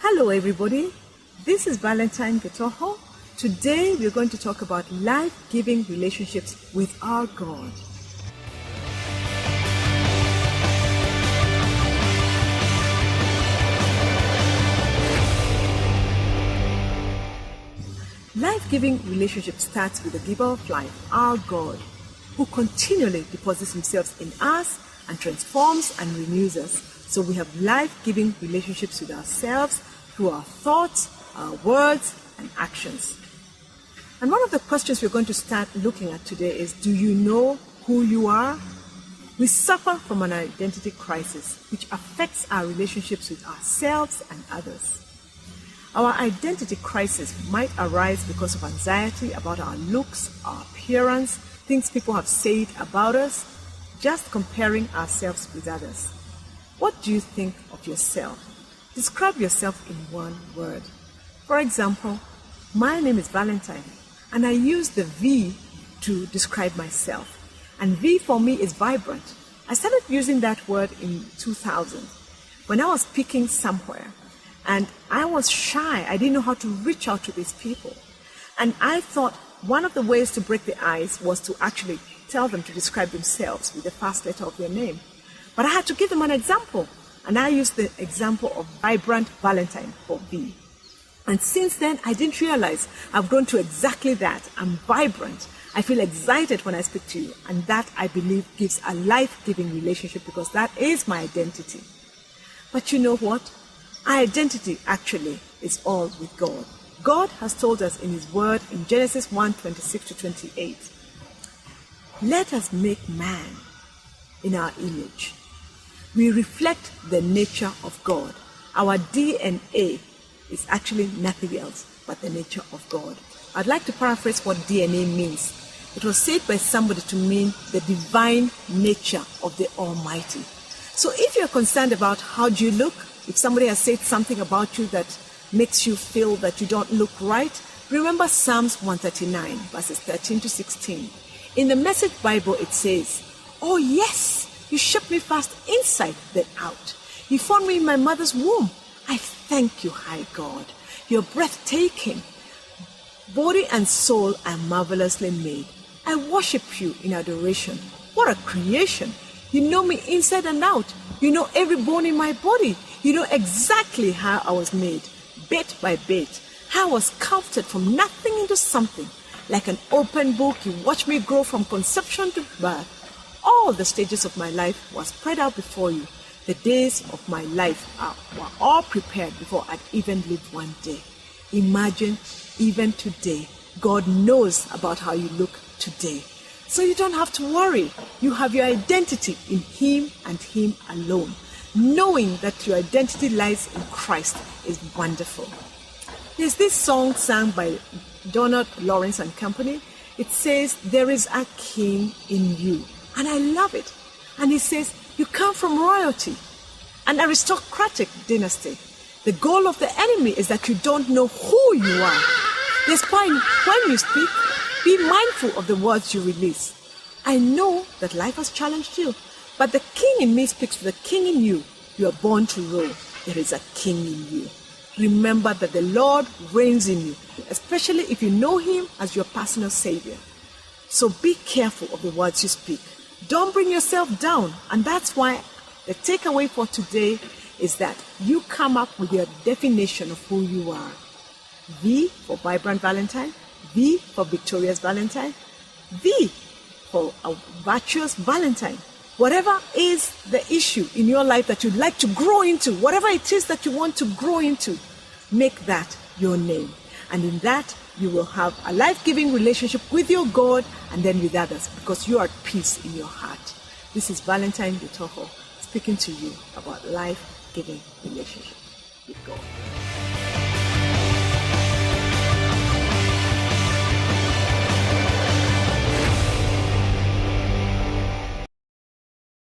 Hello everybody, this is Valentine Getoho. Today we're going to talk about life-giving relationships with our God. Life-giving relationship starts with the giver of life, our God, who continually deposits himself in us and transforms and renews us. So we have life-giving relationships with ourselves through our thoughts, our words, and actions. And one of the questions we're going to start looking at today is, do you know who you are? We suffer from an identity crisis, which affects our relationships with ourselves and others. Our identity crisis might arise because of anxiety about our looks, our appearance, things people have said about us, just comparing ourselves with others. What do you think of yourself? Describe yourself in one word. For example, my name is Valentine, and I use the V to describe myself. And V for me is vibrant. I started using that word in 2000 when I was speaking somewhere, and I was shy. I didn't know how to reach out to these people. And I thought one of the ways to break the ice was to actually tell them to describe themselves with the first letter of their name. But I had to give them an example. And I used the example of Vibrant Valentine for V. And since then, I didn't realize I've grown to exactly that. I'm vibrant. I feel excited when I speak to you. And that, I believe, gives a life-giving relationship because that is my identity. But you know what? Our identity actually is all with God. God has told us in his word in Genesis 1:26-28, let us make man in our image. We reflect the nature of God. Our DNA is actually nothing else but the nature of God. I'd like to paraphrase what DNA means. It was said by somebody to mean the divine nature of the Almighty. So if you're concerned about how do you look, if somebody has said something about you that makes you feel that you don't look right, remember Psalms 139, verses 13-16. In the Message Bible, it says, oh yes, you shaped me fast inside then out. You formed me in my mother's womb. I thank you, high God. You're breathtaking. Body and soul are marvelously made. I worship you in adoration. What a creation. You know me inside and out. You know every bone in my body. You know exactly how I was made, bit by bit. How I was sculpted from nothing into something. Like an open book, you watch me grow from conception to birth. All the stages of my life were spread out before you. The days of my life were all prepared before I'd even lived one day. Imagine, even today, God knows about how you look today. So you don't have to worry. You have your identity in him and him alone. Knowing that your identity lies in Christ is wonderful. There's this song sung by Donald Lawrence and Company. It says, there is a king in you. And I love it. And he says, you come from royalty, an aristocratic dynasty. The goal of the enemy is that you don't know who you are. That's why when you speak, be mindful of the words you release. I know that life has challenged you, but the king in me speaks to the king in you. You are born to rule. There is a king in you. Remember that the Lord reigns in you, especially if you know him as your personal savior. So be careful of the words you speak. Don't bring yourself down. And that's why the takeaway for today is that you come up with your definition of who you are. V for Vibrant Valentine. V for Victorious Valentine. V for a virtuous Valentine. Whatever is the issue in your life that you'd like to grow into, whatever it is that you want to grow into, make that your name. And in that, you will have a life-giving relationship with your God and then with others because you are at peace in your heart. This is Valentine Getoho speaking to you about life-giving relationships.